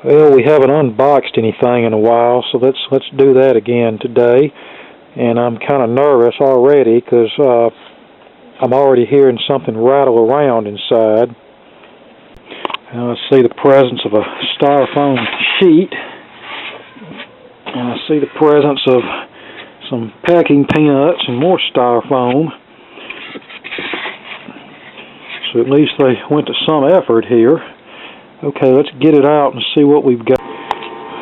Well, we haven't unboxed anything in a while, so let's do that again today. And I'm kind of nervous already because I'm already hearing something rattle around inside. And I see the presence of a styrofoam sheet, and I see the presence of some packing peanuts and more styrofoam. So at least they went to some effort here. Okay, let's get it out and see what we've got.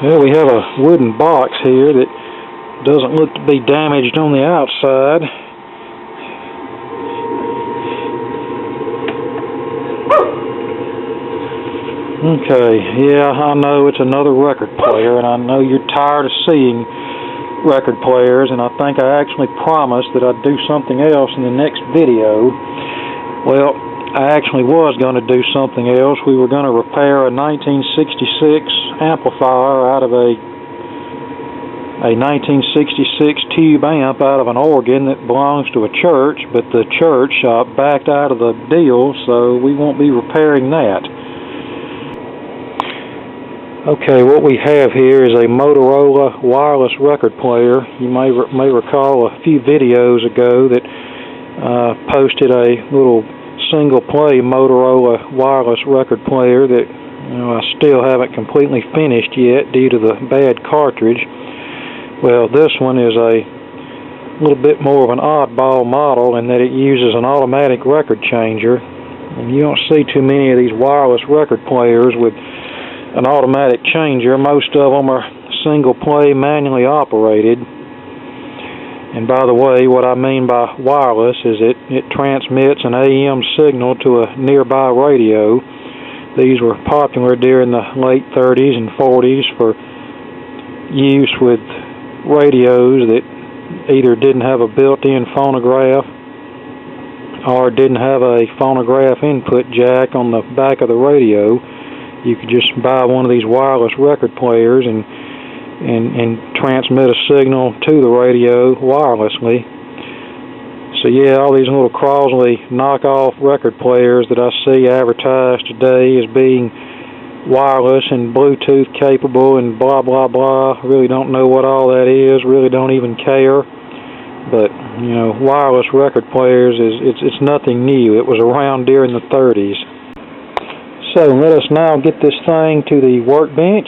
Well, we have a wooden box here that doesn't look to be damaged on the outside. Okay, yeah, I know it's another record player, and I know you're tired of seeing record players, and I think I actually promised that I'd do something else in the next video. Well, I actually was going to do something else. We were going to repair a 1966 amplifier out of a 1966 tube amp out of an organ that belongs to a church, but the church backed out of the deal, so we won't be repairing that. Okay, what we have here is a Motorola wireless record player. You may recall a few videos ago that posted a little single-play Motorola wireless record player that I still haven't completely finished yet due to the bad cartridge. Well, this one is a little bit more of an oddball model in that it uses an automatic record changer. And you don't see too many of these wireless record players with an automatic changer. Most of them are single-play, manually operated. And by the way, what I mean by wireless is it transmits an AM signal to a nearby radio. These were popular during the late 30s and 40s for use with radios that either didn't have a built-in phonograph or didn't have a phonograph input jack on the back of the radio. You could just buy one of these wireless record players and transmit a signal to the radio wirelessly. So yeah, all these little Crosley knockoff record players that I see advertised today as being wireless and Bluetooth capable and blah blah blah, really don't know what all that is, really don't even care. But you know, wireless record players it's nothing new. It was around during the 30s. So let us now get this thing to the workbench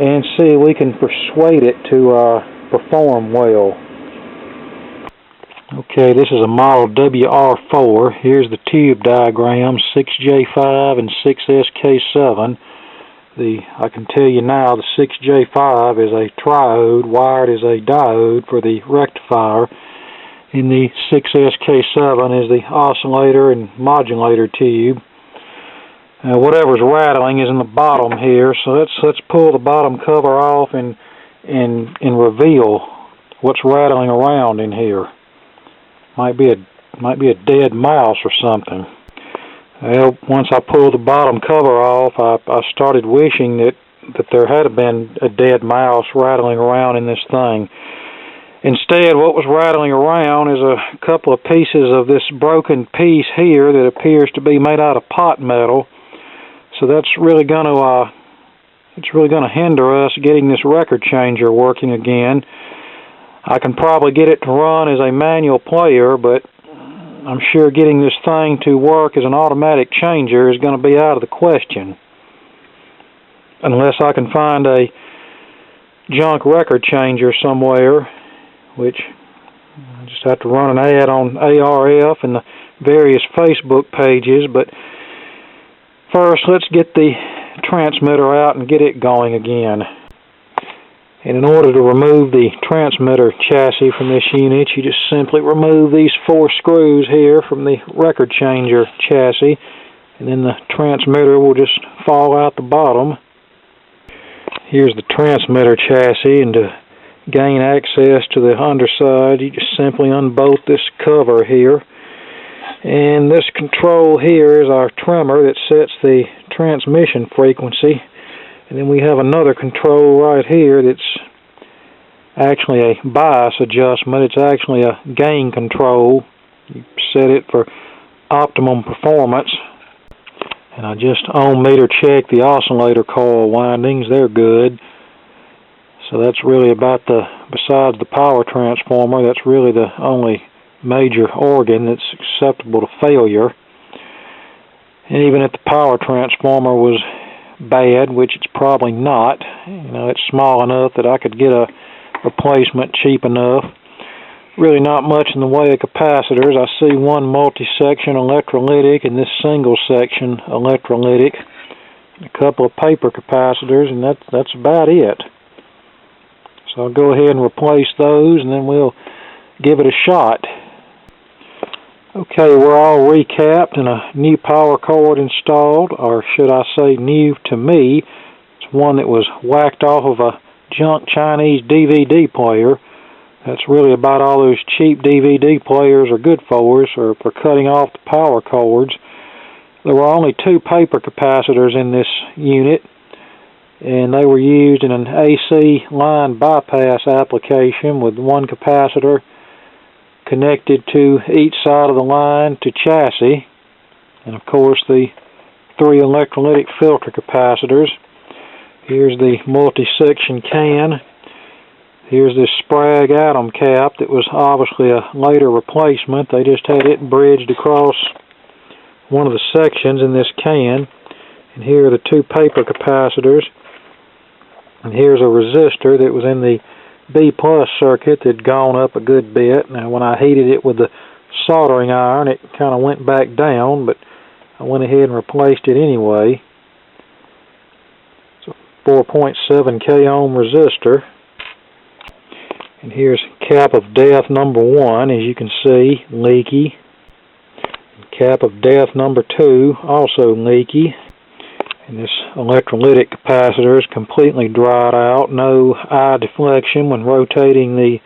and see if we can persuade it to perform well. Okay, this is a model WR4. Here's the tube diagram, 6J5 and 6SK7. I can tell you now the 6J5 is a triode, wired as a diode for the rectifier, and the 6SK7 is the oscillator and modulator tube. Whatever's rattling is in the bottom here, so let's pull the bottom cover off and reveal what's rattling around in here. Might be a dead mouse or something. Well, once I pulled the bottom cover off, I started wishing that there had been a dead mouse rattling around in this thing. Instead, what was rattling around is a couple of pieces of this broken piece here that appears to be made out of pot metal. So that's really going to hinder us getting this record changer working again. I can probably get it to run as a manual player, but I'm sure getting this thing to work as an automatic changer is going to be out of the question. Unless I can find a junk record changer somewhere, which I just have to run an ad on ARF and the various Facebook pages. But first, let's get the transmitter out and get it going again. And in order to remove the transmitter chassis from this unit, you just simply remove these 4 screws here from the record changer chassis, and then the transmitter will just fall out the bottom. Here's the transmitter chassis, and to gain access to the underside, you just simply unbolt this cover here. And this control here is our trimmer that sets the transmission frequency. And then we have another control right here that's actually a bias adjustment. It's actually a gain control. You set it for optimum performance. And I just ohm meter checked the oscillator coil windings. They're good. So that's really about besides the power transformer, that's really the only major organ that's susceptible to failure. And even if the power transformer was bad, which it's probably not, it's small enough that I could get a replacement cheap enough. Really not much in the way of capacitors. I see one multi-section electrolytic and this single section electrolytic, a couple of paper capacitors, and that's about it. So I'll go ahead and replace those, and then we'll give it a shot. Okay, we're all recapped and a new power cord installed, or should I say new to me. It's one that was whacked off of a junk Chinese DVD player. That's really about all those cheap DVD players are good for us, or for cutting off the power cords. There were only 2 paper capacitors in this unit, and they were used in an AC line bypass application with 1 capacitor connected to each side of the line to chassis, and of course the 3 electrolytic filter capacitors. Here's the multi-section can. Here's this Sprague atom cap that was obviously a later replacement. They just had it bridged across one of the sections in this can. And here are the 2 paper capacitors. And here's a resistor that was in the B+ circuit that had gone up a good bit. Now when I heated it with the soldering iron, it kind of went back down, but I went ahead and replaced it anyway. It's a 4.7 k ohm resistor. And here's cap of death number 1, as you can see, leaky. Cap of death number 2, also leaky. And this electrolytic capacitor is completely dried out. No eye deflection when rotating the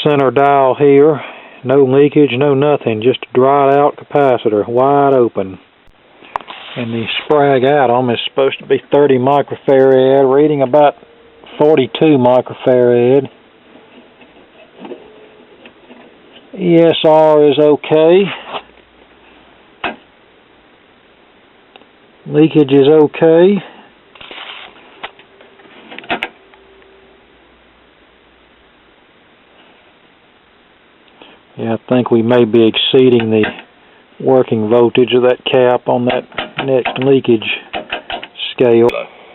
center dial here. No leakage, no nothing. Just a dried out capacitor, wide open. And the Sprague atom is supposed to be 30 microfarad, reading about 42 microfarad. ESR is okay. Leakage is okay. Yeah, I think we may be exceeding the working voltage of that cap on that next leakage scale.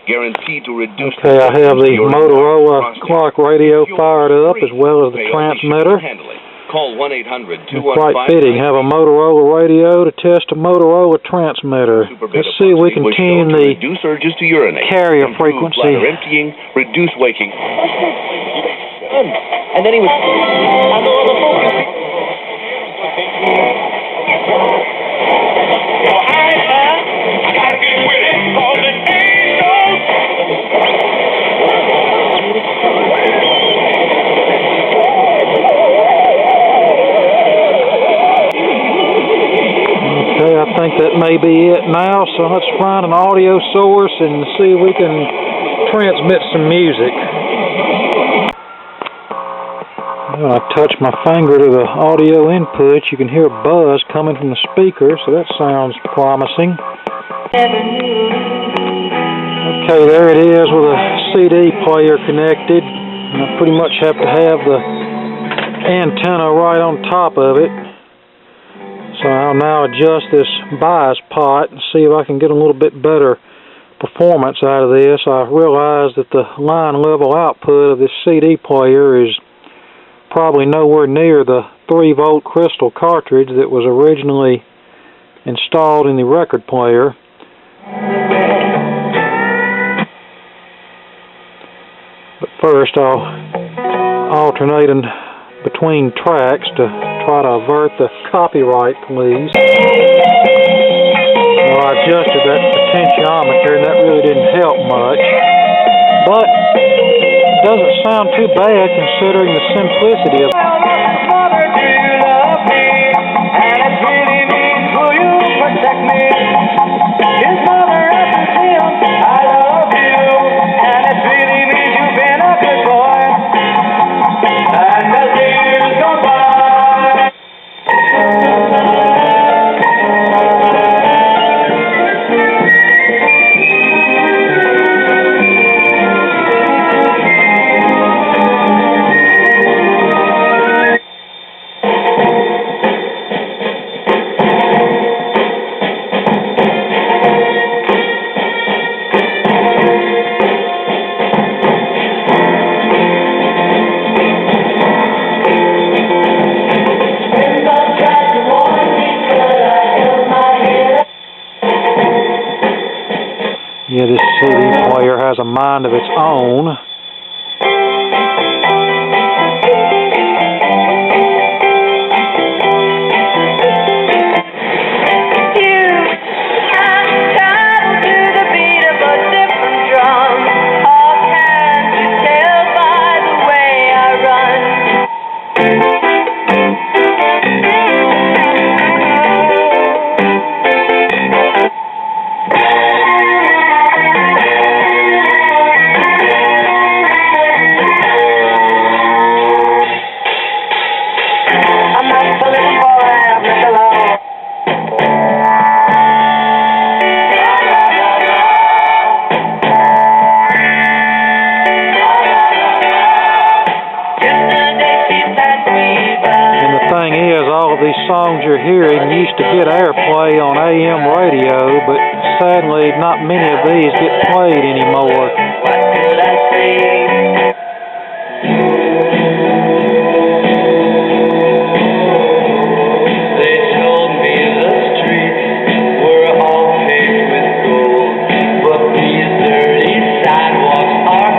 Guaranteed to reduce. Okay, I have the Motorola clock radio fired up as well as the transmitter. Call 1-800-215. Quite fitting. Have a Motorola radio to test a Motorola transmitter. Let's see if we can tune the carrier frequency. Emptying, reduce waking. And then he was. Okay, I think that may be it now, so let's find an audio source and see if we can transmit some music. When I touch my finger to the audio input, you can hear a buzz coming from the speaker, so that sounds promising. Okay, there it is with a CD player connected. And I pretty much have to have the antenna right on top of it. So I'll now adjust this bias pot and see if I can get a little bit better performance out of this. I realize that the line level output of this CD player is probably nowhere near the 3-volt crystal cartridge that was originally installed in the record player. But first I'll alternate between tracks to try to avert the copyright, please. Well, I adjusted that potentiometer and that really didn't help much. But it doesn't sound too bad considering the simplicity of it. Yeah, this CD player has a mind of its own. These songs you're hearing used to get airplay on AM radio, but sadly not many of these get played anymore. They told me the streets were all paved with gold, but these dirty sidewalks are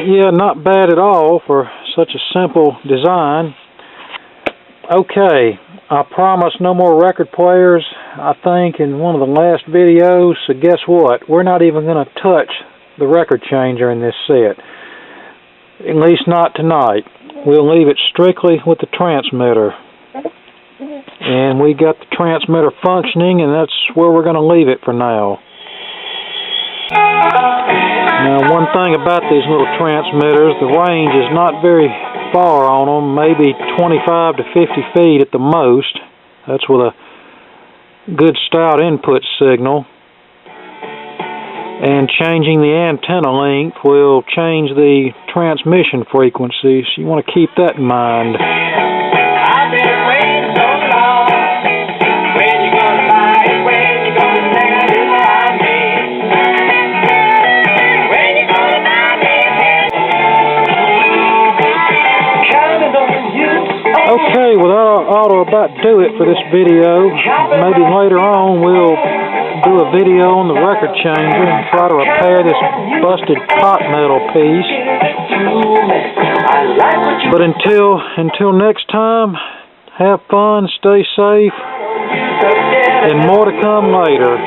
yeah, not bad at all for such a simple design. Okay, I promised no more record players, I think, in one of the last videos, so guess what? We're not even going to touch the record changer in this set. At least not tonight. We'll leave it strictly with the transmitter. And we got the transmitter functioning, and that's where we're going to leave it for now. Now, one thing about these little transmitters, the range is not very far on them, maybe 25 to 50 feet at the most. That's with a good stout input signal. And changing the antenna length will change the transmission frequency, so you want to keep that in mind. I've been waiting so long. When you gonna buy it? When you gonna stand it by me? When you gonna buy me? Counting on you. Okay, well that ought to about do it for this video. Maybe later on we'll do a video on the record changer and try to repair this busted pot metal piece. But until next time, have fun, stay safe, and more to come later.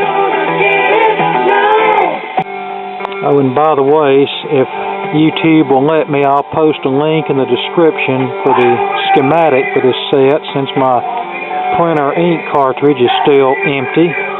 Oh, and by the way, if YouTube will let me, I'll post a link in the description for the schematic for this set, since my printer ink cartridge is still empty.